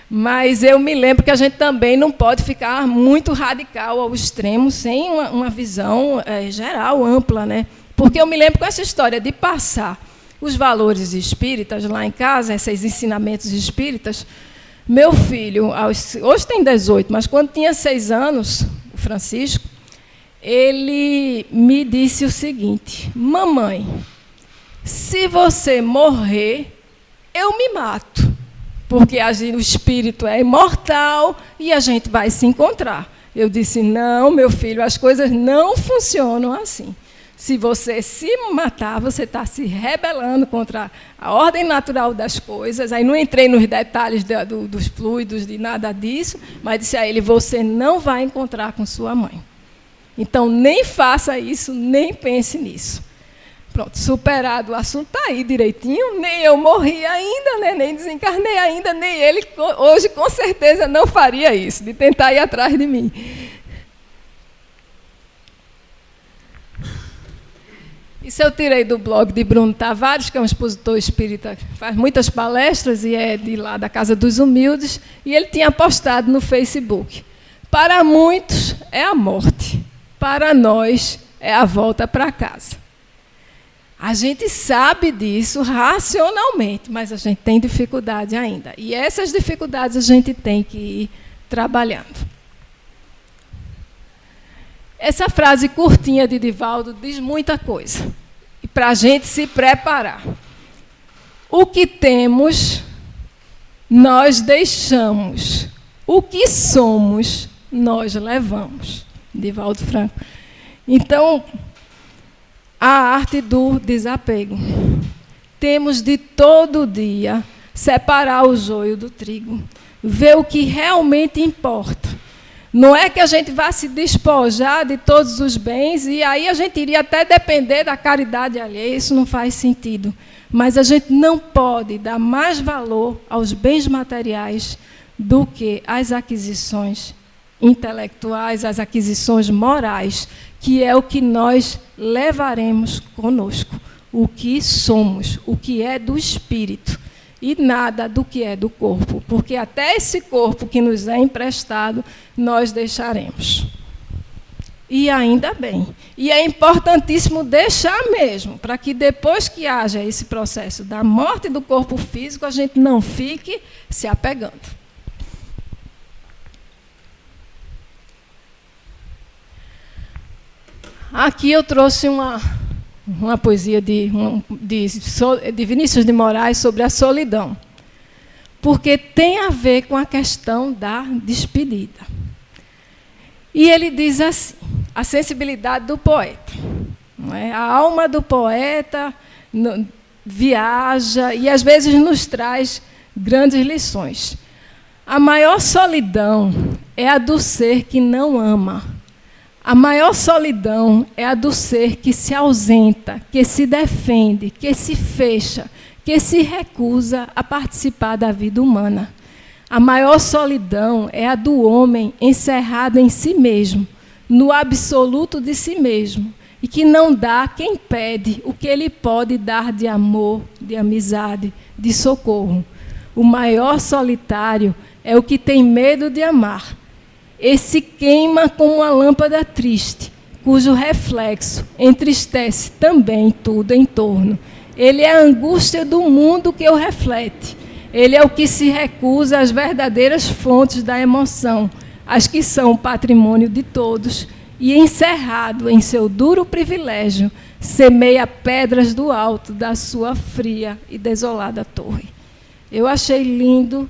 Mas eu me lembro que a gente também não pode ficar muito radical ao extremo, sem uma visão geral, ampla, né? Porque eu me lembro com essa história de passar os valores espíritas lá em casa, esses ensinamentos espíritas. Meu filho, hoje tem 18, mas quando tinha 6 anos, o Francisco, ele me disse o seguinte: mamãe, se você morrer, eu me mato, porque o espírito é imortal e a gente vai se encontrar. Eu disse: não, meu filho, as coisas não funcionam assim. Se você se matar, você está se rebelando contra a ordem natural das coisas. Aí não entrei nos detalhes dos fluidos, de nada disso, mas disse a ele: você não vai encontrar com sua mãe. Então, nem faça isso, nem pense nisso. Pronto, superado o assunto, está aí direitinho. Nem eu morri ainda, né? Nem desencarnei ainda, nem ele hoje com certeza não faria isso, de tentar ir atrás de mim. Isso eu tirei do blog de Bruno Tavares, que é um expositor espírita, faz muitas palestras e é de lá da Casa dos Humildes, e ele tinha postado no Facebook: para muitos é a morte, para nós é a volta para casa. A gente sabe disso racionalmente, mas a gente tem dificuldade ainda. E essas dificuldades a gente tem que ir trabalhando. Essa frase curtinha de Divaldo diz muita coisa, para a gente se preparar. O que temos, nós deixamos. O que somos, nós levamos. Divaldo Franco. Então, a arte do desapego. Temos de todo dia separar o joio do trigo, ver o que realmente importa. Não é que a gente vá se despojar de todos os bens, e aí a gente iria até depender da caridade alheia, isso não faz sentido. Mas a gente não pode dar mais valor aos bens materiais do que às aquisições intelectuais, as aquisições morais, que é o que nós levaremos conosco, o que somos, o que é do espírito, e nada do que é do corpo, porque até esse corpo que nos é emprestado, nós deixaremos. E ainda bem. E é importantíssimo deixar mesmo, para que depois que haja esse processo da morte do corpo físico, a gente não fique se apegando. Aqui eu trouxe uma poesia de Vinícius de Moraes sobre a solidão, porque tem a ver com a questão da despedida. E ele diz assim, a sensibilidade do poeta. Não é? A alma do poeta viaja e, às vezes, nos traz grandes lições. A maior solidão é a do ser que não ama. A maior solidão é a do ser que se ausenta, que se defende, que se fecha, que se recusa a participar da vida humana. A maior solidão é a do homem encerrado em si mesmo, no absoluto de si mesmo, e que não dá a quem pede o que ele pode dar de amor, de amizade, de socorro. O maior solitário é o que tem medo de amar. Esse queima como uma lâmpada triste, cujo reflexo entristece também tudo em torno. Ele é a angústia do mundo que o reflete. Ele é o que se recusa às verdadeiras fontes da emoção, as que são patrimônio de todos, e, encerrado em seu duro privilégio, semeia pedras do alto da sua fria e desolada torre. Eu achei lindo,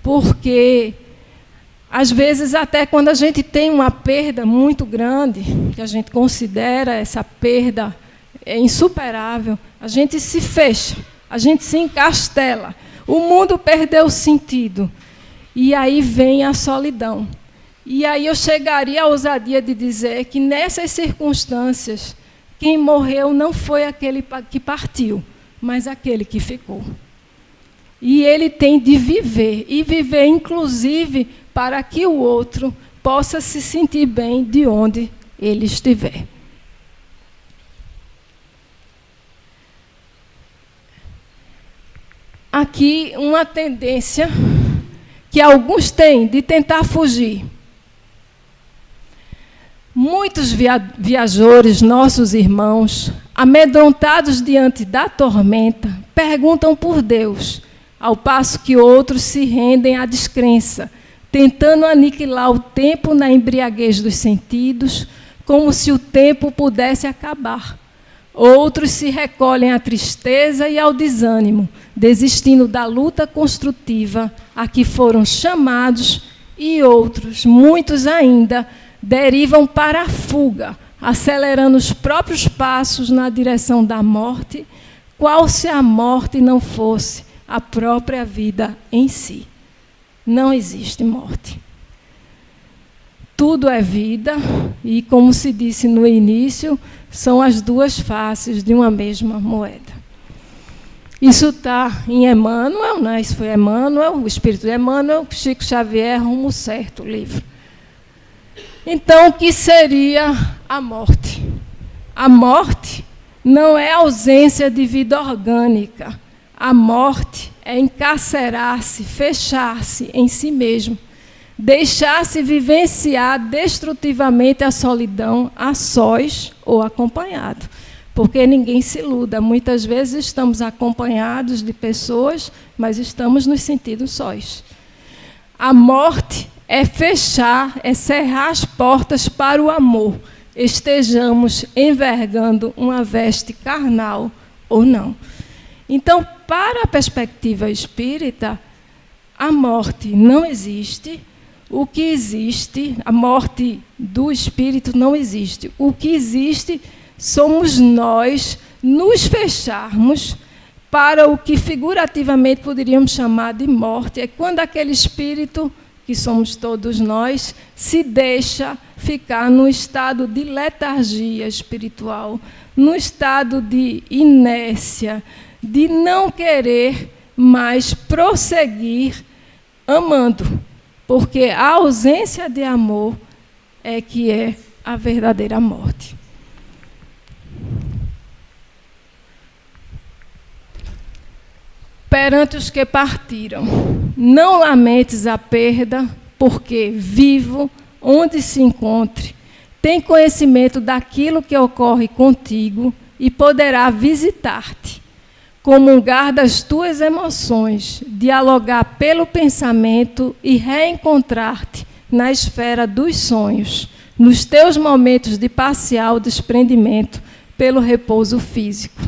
porque, às vezes, até quando a gente tem uma perda muito grande, que a gente considera essa perda insuperável, a gente se fecha, a gente se encastela. O mundo perdeu o sentido. E aí vem a solidão. E aí eu chegaria à ousadia de dizer que, nessas circunstâncias, quem morreu não foi aquele que partiu, mas aquele que ficou. E ele tem de viver, e viver, inclusive, para que o outro possa se sentir bem de onde ele estiver. Aqui uma tendência que alguns têm de tentar fugir. Muitos viajores, nossos irmãos, amedrontados diante da tormenta, perguntam por Deus, ao passo que outros se rendem à descrença, tentando aniquilar o tempo na embriaguez dos sentidos, como se o tempo pudesse acabar. Outros se recolhem à tristeza e ao desânimo, desistindo da luta construtiva a que foram chamados, e outros, muitos ainda, derivam para a fuga, acelerando os próprios passos na direção da morte, qual se a morte não fosse a própria vida em si. Não existe morte. Tudo é vida, e, como se disse no início, são as duas faces de uma mesma moeda. Isso está em Emmanuel, né? Isso foi Emmanuel, o Espírito de Emmanuel, Chico Xavier, Rumo Certo, o livro. Então, o que seria a morte? A morte não é ausência de vida orgânica. A morte é encarcerar-se, fechar-se em si mesmo, deixar-se vivenciar destrutivamente a solidão a sós ou acompanhado. Porque ninguém se iluda. Muitas vezes estamos acompanhados de pessoas, mas estamos nos sentindo sós. A morte é fechar, é cerrar as portas para o amor, estejamos envergando uma veste carnal ou não. Então, para a perspectiva espírita, a morte não existe. O que existe, a morte do espírito não existe. O que existe somos nós nos fecharmos para o que figurativamente poderíamos chamar de morte. É quando aquele espírito, que somos todos nós, se deixa ficar num estado de letargia espiritual, num estado de inércia, de não querer mais prosseguir amando. porque a ausência de amor é que é a verdadeira morte. Perante os que partiram, não lamentes a perda, porque vivo, onde se encontre, tem conhecimento daquilo que ocorre contigo e poderá visitar-te, comungar das tuas emoções, dialogar pelo pensamento e reencontrar-te na esfera dos sonhos, nos teus momentos de parcial desprendimento pelo repouso físico.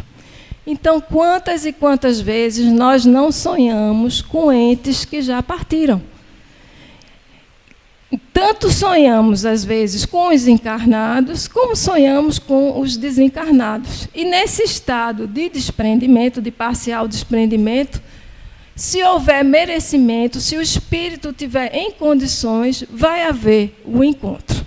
Então, quantas e quantas vezes nós não sonhamos com entes que já partiram? Tanto sonhamos, às vezes, com os encarnados, como sonhamos com os desencarnados. E nesse estado de desprendimento, de parcial desprendimento, se houver merecimento, se o espírito estiver em condições, vai haver o encontro.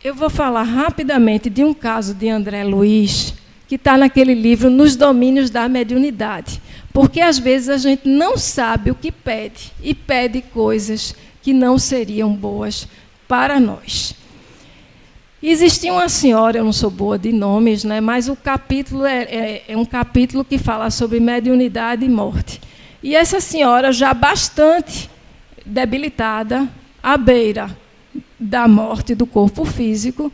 Eu vou falar rapidamente de um caso de André Luiz, que está naquele livro, Nos Domínios da Mediunidade. Porque, às vezes, a gente não sabe o que pede, e pede coisas que não seriam boas para nós. Existia uma senhora, eu não sou boa de nomes, né, mas o capítulo é um capítulo que fala sobre mediunidade e morte. E essa senhora, já bastante debilitada, à beira da morte do corpo físico,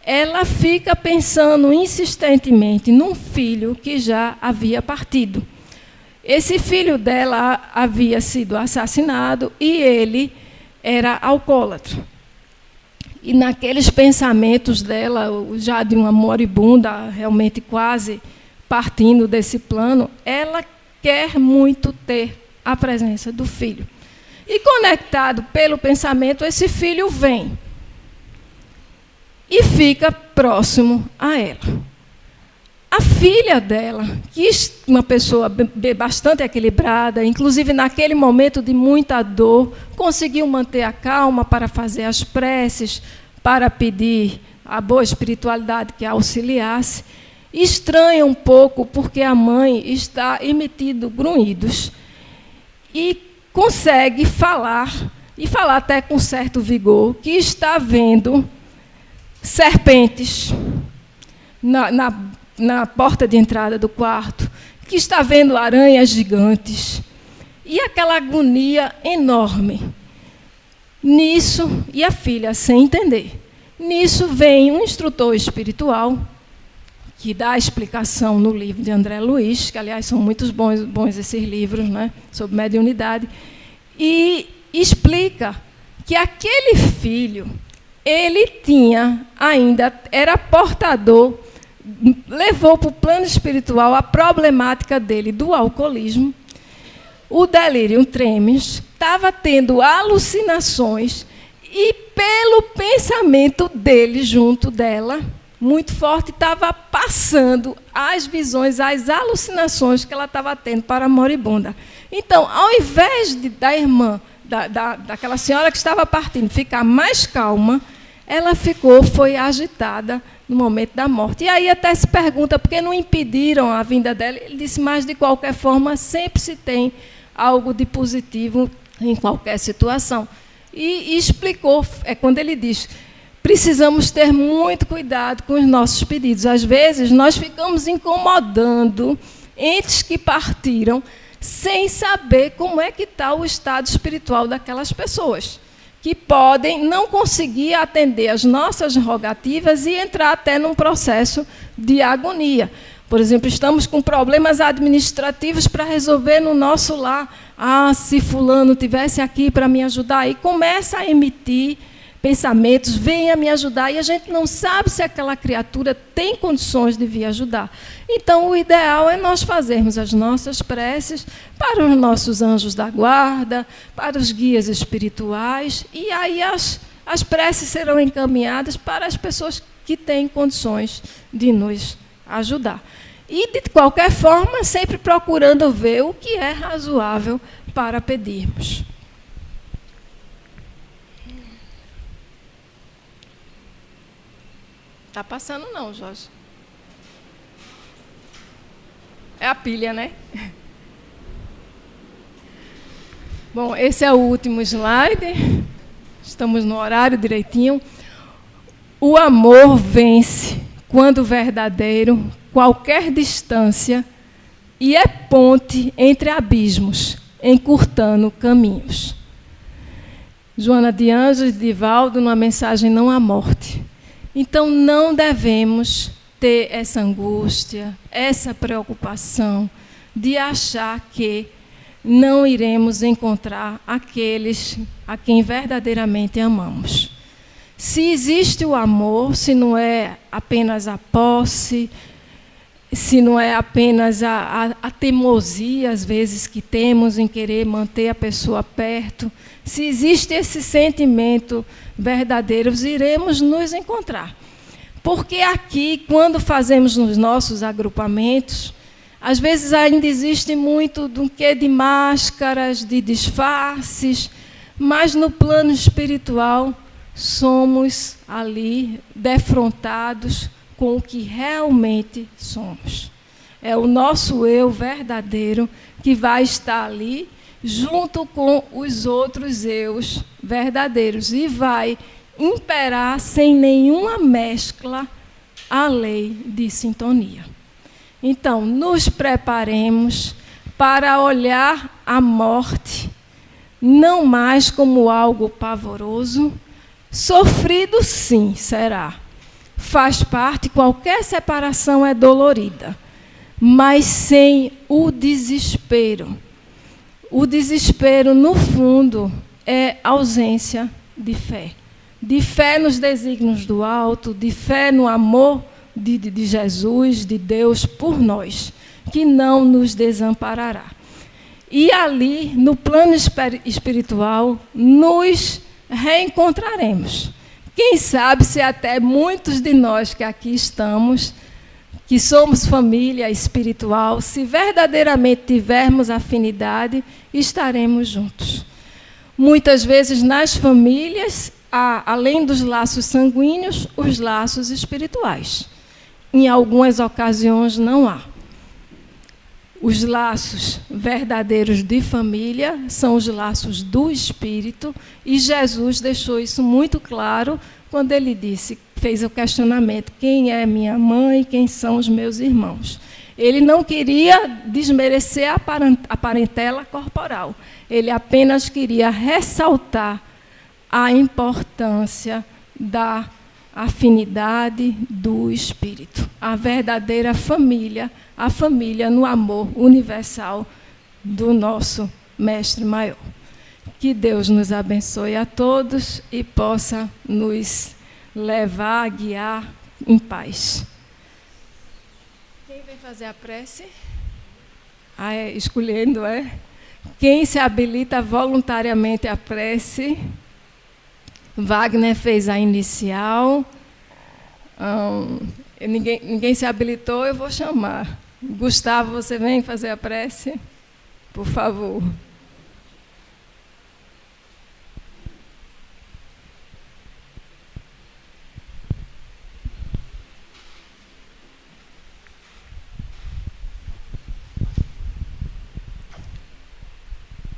ela fica pensando insistentemente num filho que já havia partido. Esse filho dela havia sido assassinado e ele era alcoólatra. E naqueles pensamentos dela, já de uma moribunda, realmente quase partindo desse plano, ela quer muito ter a presença do filho. E conectado pelo pensamento, esse filho vem e fica próximo a ela. A filha dela, que é uma pessoa bastante equilibrada, inclusive naquele momento de muita dor, conseguiu manter a calma para fazer as preces, para pedir a boa espiritualidade que a auxiliasse. Estranha um pouco, porque a mãe está emitindo grunhidos e consegue falar, e falar até com certo vigor, que está vendo serpentes na porta de entrada do quarto, que está vendo aranhas gigantes, e aquela agonia enorme. Nisso, e a filha sem entender, nisso vem um instrutor espiritual, que dá a explicação no livro de André Luiz, que, aliás, são muito bons esses livros, né, sobre mediunidade, e explica que aquele filho, ele tinha ainda, era portador, levou para o plano espiritual a problemática dele do alcoolismo, o delírio tremens, estava tendo alucinações e, pelo pensamento dele junto dela, muito forte, estava passando as visões, as alucinações que ela estava tendo para a moribunda. Então, ao invés da irmã, daquela senhora que estava partindo, ficar mais calma, ela foi agitada no momento da morte. E aí até se pergunta por que não impediram a vinda dela. Ele disse, mas, de qualquer forma, sempre se tem algo de positivo em qualquer situação. E explicou, quando ele diz, precisamos ter muito cuidado com os nossos pedidos. Às vezes, nós ficamos incomodando entes que partiram sem saber como é que está o estado espiritual daquelas pessoas, que podem não conseguir atender as nossas rogativas e entrar até num processo de agonia. Por exemplo, estamos com problemas administrativos para resolver no nosso lar. Ah, se fulano tivesse aqui para me ajudar. E começa a emitir pensamentos, venha me ajudar, e a gente não sabe se aquela criatura tem condições de vir ajudar. Então, o ideal é nós fazermos as nossas preces para os nossos anjos da guarda, para os guias espirituais, e aí as preces serão encaminhadas para as pessoas que têm condições de nos ajudar. E, de qualquer forma, sempre procurando ver o que é razoável para pedirmos. Está passando não, Jorge. É a pilha, né? Bom, esse é o último slide. Estamos no horário direitinho. O amor vence quando verdadeiro, qualquer distância, e é ponte entre abismos, encurtando caminhos. Joana de Anjos, Divaldo, numa mensagem Não há Morte. Então, não devemos ter essa angústia, essa preocupação de achar que não iremos encontrar aqueles a quem verdadeiramente amamos. Se existe o amor, se não é apenas a posse, se não é apenas a teimosia, às vezes, que temos em querer manter a pessoa perto, se existe esse sentimento verdadeiro, iremos nos encontrar. Porque aqui, quando fazemos nos nossos agrupamentos, às vezes ainda existe muito do quê de máscaras, de disfarces, mas no plano espiritual somos ali defrontados com o que realmente somos. É o nosso eu verdadeiro que vai estar ali junto com os outros eus verdadeiros e vai imperar sem nenhuma mescla a lei de sintonia. Então, nos preparemos para olhar a morte não mais como algo pavoroso. Sofrido, sim, será. Faz parte, qualquer separação é dolorida, mas sem o desespero. O desespero, no fundo, é ausência de fé. De fé nos desígnios do alto, de fé no amor de Jesus, de Deus por nós, que não nos desamparará. E ali, no plano espiritual, nos reencontraremos. Quem sabe se até muitos de nós que aqui estamos, que somos família espiritual, se verdadeiramente tivermos afinidade, estaremos juntos. Muitas vezes nas famílias, há, além dos laços sanguíneos, os laços espirituais. Em algumas ocasiões não há. Os laços verdadeiros de família são os laços do Espírito, e Jesus deixou isso muito claro quando ele fez o questionamento: quem é minha mãe, quem são os meus irmãos? Ele não queria desmerecer a parentela corporal, ele apenas queria ressaltar a importância da afinidade do Espírito, a verdadeira família, a família no amor universal do nosso Mestre Maior. Que Deus nos abençoe a todos e possa nos levar a guiar em paz. Quem vem fazer a prece? Escolhendo, é? Quem se habilita voluntariamente à prece? Wagner fez a inicial. Ninguém se habilitou, eu vou chamar. Gustavo, você vem fazer a prece? Por favor.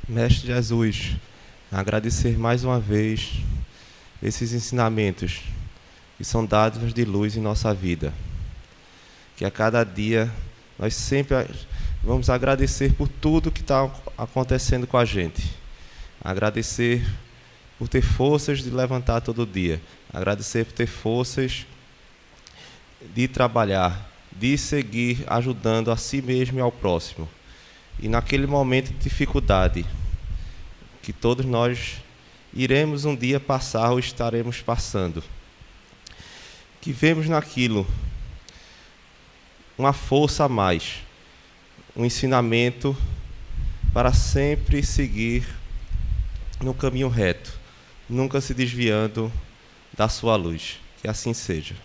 Mestre Jesus, agradecer mais uma vez esses ensinamentos que são dádivas de luz em nossa vida. Que a cada dia nós sempre vamos agradecer por tudo que está acontecendo com a gente. Agradecer por ter forças de levantar todo dia. Agradecer por ter forças de trabalhar, de seguir ajudando a si mesmo e ao próximo. E naquele momento de dificuldade, que todos nós iremos um dia passar ou estaremos passando, que vemos naquilo uma força a mais, um ensinamento para sempre seguir no caminho reto, nunca se desviando da sua luz. Que assim seja.